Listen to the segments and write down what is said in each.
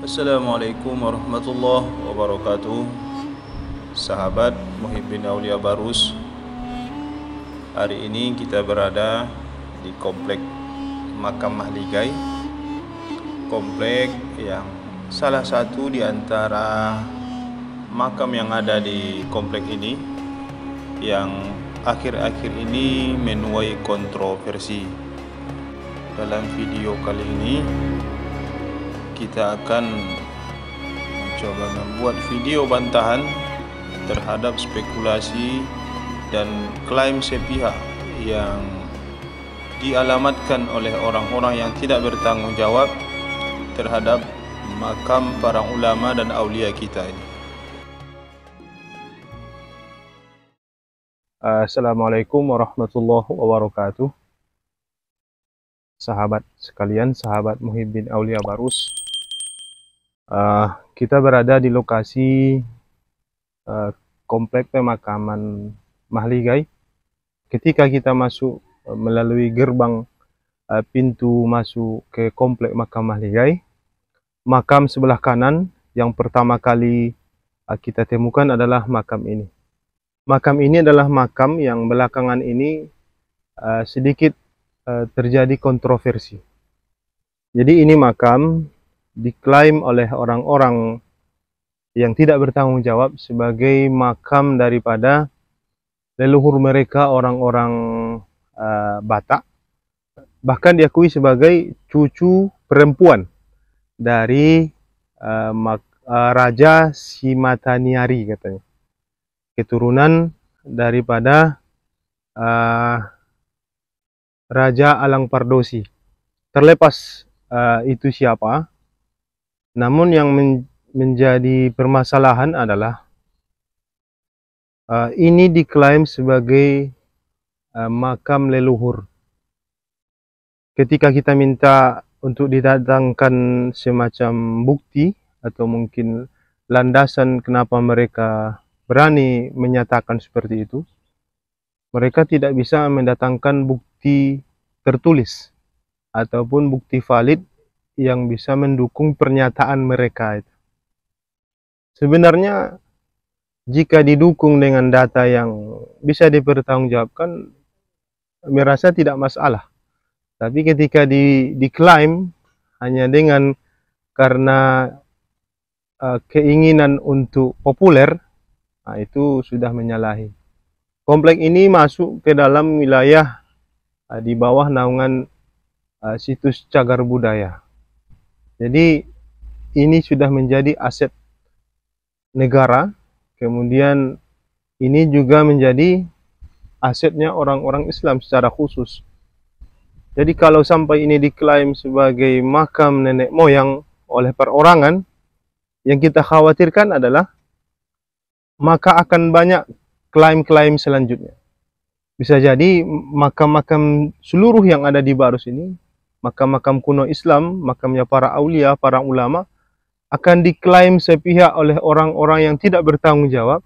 Assalamualaikum warahmatullahi wabarakatuh. Sahabat Muhibbin Aulia Barus, hari ini kita berada di komplek Makam Mahligai, komplek yang salah satu di antara makam yang ada di komplek ini yang akhir-akhir ini menuai kontroversi. Dalam video kali ini kita akan mencoba membuat video bantahan terhadap spekulasi dan klaim sepihak yang dialamatkan oleh orang-orang yang tidak bertanggung jawab terhadap makam para ulama dan aulia kita ini. Assalamualaikum warahmatullahi wabarakatuh. Sahabat sekalian, sahabat Muhibbin Aulia Barus, kita berada di lokasi komplek pemakaman Mahligai. Ketika kita masuk melalui gerbang pintu masuk ke komplek makam Mahligai, makam sebelah kanan yang pertama kali kita temukan adalah makam ini. Makam ini adalah makam yang belakangan ini sedikit terjadi kontroversi. Jadi ini makam diklaim oleh orang-orang yang tidak bertanggung jawab sebagai makam daripada leluhur mereka, orang-orang Batak. Bahkan diakui sebagai cucu perempuan dari Raja Simataniari katanya. Keturunan daripada Raja Alang Pardosi. Terlepas itu siapa, namun yang menjadi permasalahan adalah ini diklaim sebagai makam leluhur. Ketika kita minta untuk didatangkan semacam bukti atau mungkin landasan kenapa mereka berani menyatakan seperti itu, mereka tidak bisa mendatangkan bukti tertulis ataupun bukti valid yang bisa mendukung pernyataan mereka itu. Sebenarnya jika didukung dengan data yang bisa dipertanggungjawabkan, merasa tidak masalah. Tapi ketika diklaim hanya dengan karena keinginan untuk populer, itu sudah menyalahi. Komplek ini masuk ke dalam wilayah di bawah naungan situs cagar budaya. Jadi ini sudah menjadi aset negara, kemudian ini juga menjadi asetnya orang-orang Islam secara khusus. Jadi kalau sampai ini diklaim sebagai makam nenek moyang oleh perorangan, yang kita khawatirkan adalah maka akan banyak klaim-klaim selanjutnya. Bisa jadi makam-makam seluruh yang ada di Barus ini, makam-makam kuno Islam, makamnya para aulia, para ulama, akan diklaim sepihak oleh orang-orang yang tidak bertanggung jawab,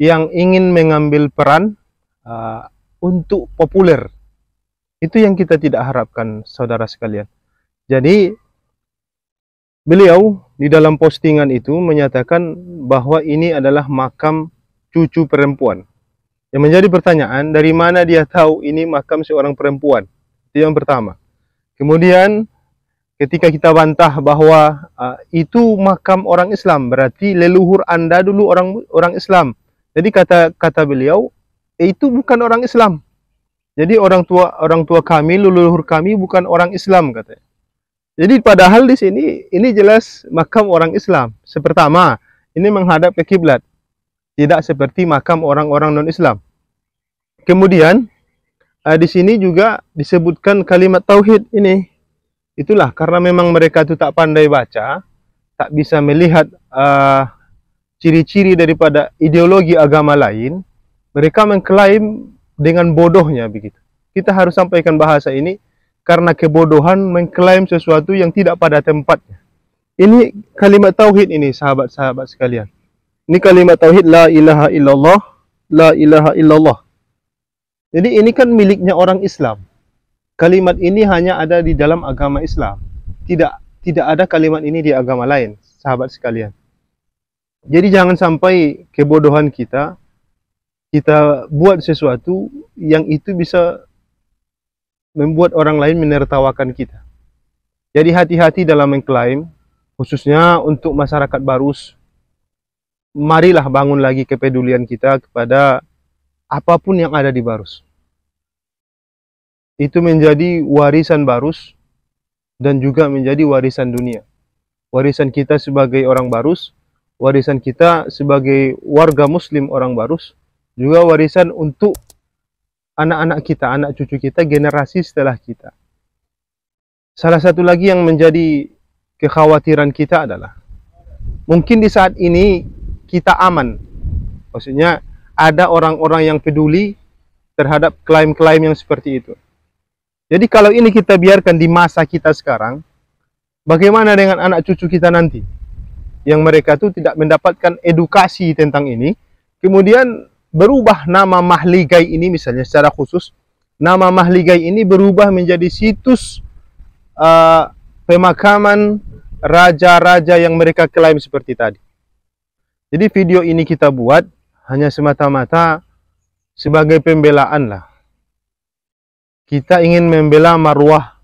yang ingin mengambil peran untuk populer. Itu yang kita tidak harapkan, saudara sekalian. Jadi beliau di dalam postingan itu menyatakan bahwa ini adalah makam cucu perempuan. Yang menjadi pertanyaan, dari mana dia tahu ini makam seorang perempuan? Itu yang pertama. Kemudian ketika kita bantah bahwa itu makam orang Islam, berarti leluhur Anda dulu orang Islam. Jadi kata beliau, itu bukan orang Islam. Jadi orang tua kami, leluhur kami bukan orang Islam katanya. Jadi padahal di sini ini jelas makam orang Islam. Pertama, ini menghadap ke kiblat. Tidak seperti makam orang-orang non-Islam. Kemudian di sini juga disebutkan kalimat tauhid ini. Itulah karena memang mereka itu tak pandai baca, tak bisa melihat ciri-ciri daripada ideologi agama lain, mereka mengklaim dengan bodohnya begitu. Kita harus sampaikan bahasa ini karena kebodohan mengklaim sesuatu yang tidak pada tempatnya. Ini kalimat tauhid ini, sahabat-sahabat sekalian. Ini kalimat tauhid la ilaha illallah, la ilaha illallah. Jadi ini kan miliknya orang Islam. Kalimat ini hanya ada di dalam agama Islam. Tidak ada kalimat ini di agama lain. sahabat sekalian. Jadi jangan sampai kebodohan kita buat sesuatu yang itu bisa membuat orang lain menertawakan kita. Jadi hati-hati dalam mengklaim, khususnya untuk masyarakat Barus. Marilah bangun lagi kepedulian kita kepada apapun yang ada di Barus. Itu menjadi warisan Barus dan juga menjadi warisan dunia. Warisan kita sebagai orang Barus, warisan kita sebagai warga muslim orang Barus, juga warisan untuk anak-anak kita, anak cucu kita, generasi setelah kita. Salah satu lagi yang menjadi kekhawatiran kita adalah mungkin di saat ini kita aman. Maksudnya ada orang-orang yang peduli terhadap klaim-klaim yang seperti itu. Jadi kalau ini kita biarkan di masa kita sekarang, bagaimana dengan anak cucu kita nanti? Yang mereka tuh tidak mendapatkan edukasi tentang ini, kemudian berubah nama Mahligai ini misalnya secara khusus, nama Mahligai ini berubah menjadi situs pemakaman raja-raja yang mereka klaim seperti tadi. Jadi video ini kita buat hanya semata-mata sebagai pembelaan lah. Kita ingin membela marwah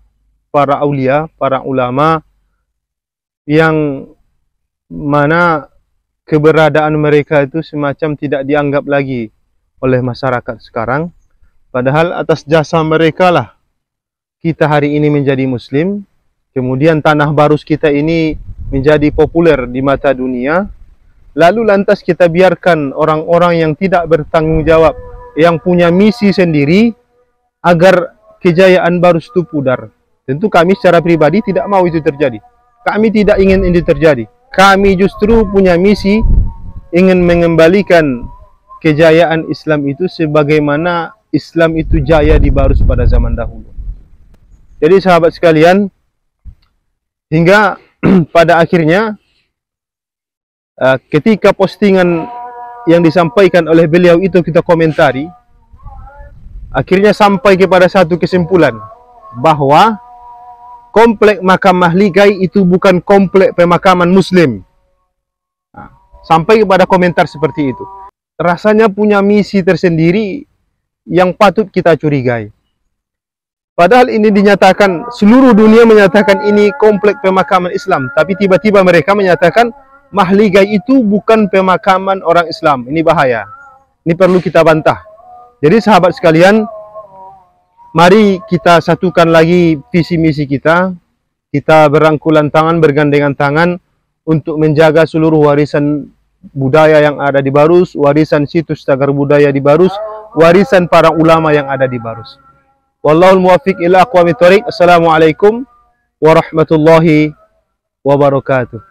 para aulia, para ulama yang mana keberadaan mereka itu semacam tidak dianggap lagi oleh masyarakat sekarang. Padahal atas jasa mereka lah kita hari ini menjadi muslim. Kemudian tanah Barus kita ini menjadi populer di mata dunia. Lalu lantas kita biarkan orang-orang yang tidak bertanggung jawab, yang punya misi sendiri agar kejayaan Barus itu pudar. Tentu kami secara pribadi tidak mau itu terjadi. Kami tidak ingin ini terjadi. Kami justru punya misi ingin mengembalikan kejayaan Islam itu sebagaimana Islam itu jaya di Barus pada zaman dahulu. Jadi sahabat sekalian, hingga pada akhirnya ketika postingan yang disampaikan oleh beliau itu kita komentari, akhirnya sampai kepada satu kesimpulan bahwa komplek makam Mahligai itu bukan komplek pemakaman muslim. Sampai kepada komentar seperti itu. Rasanya punya misi tersendiri yang patut kita curigai. Padahal ini dinyatakan, seluruh dunia menyatakan ini komplek pemakaman Islam. Tapi tiba-tiba mereka menyatakan Mahligai itu bukan pemakaman orang Islam. Ini bahaya. Ini perlu kita bantah. Jadi sahabat sekalian, mari kita satukan lagi visi misi kita. Kita berangkulan tangan, bergandengan tangan untuk menjaga seluruh warisan budaya yang ada di Barus, warisan situs cagar budaya di Barus, warisan para ulama yang ada di Barus. Wallahul muwaffiq ila aqwamit thoriq. Assalamualaikum warahmatullahi wabarakatuh.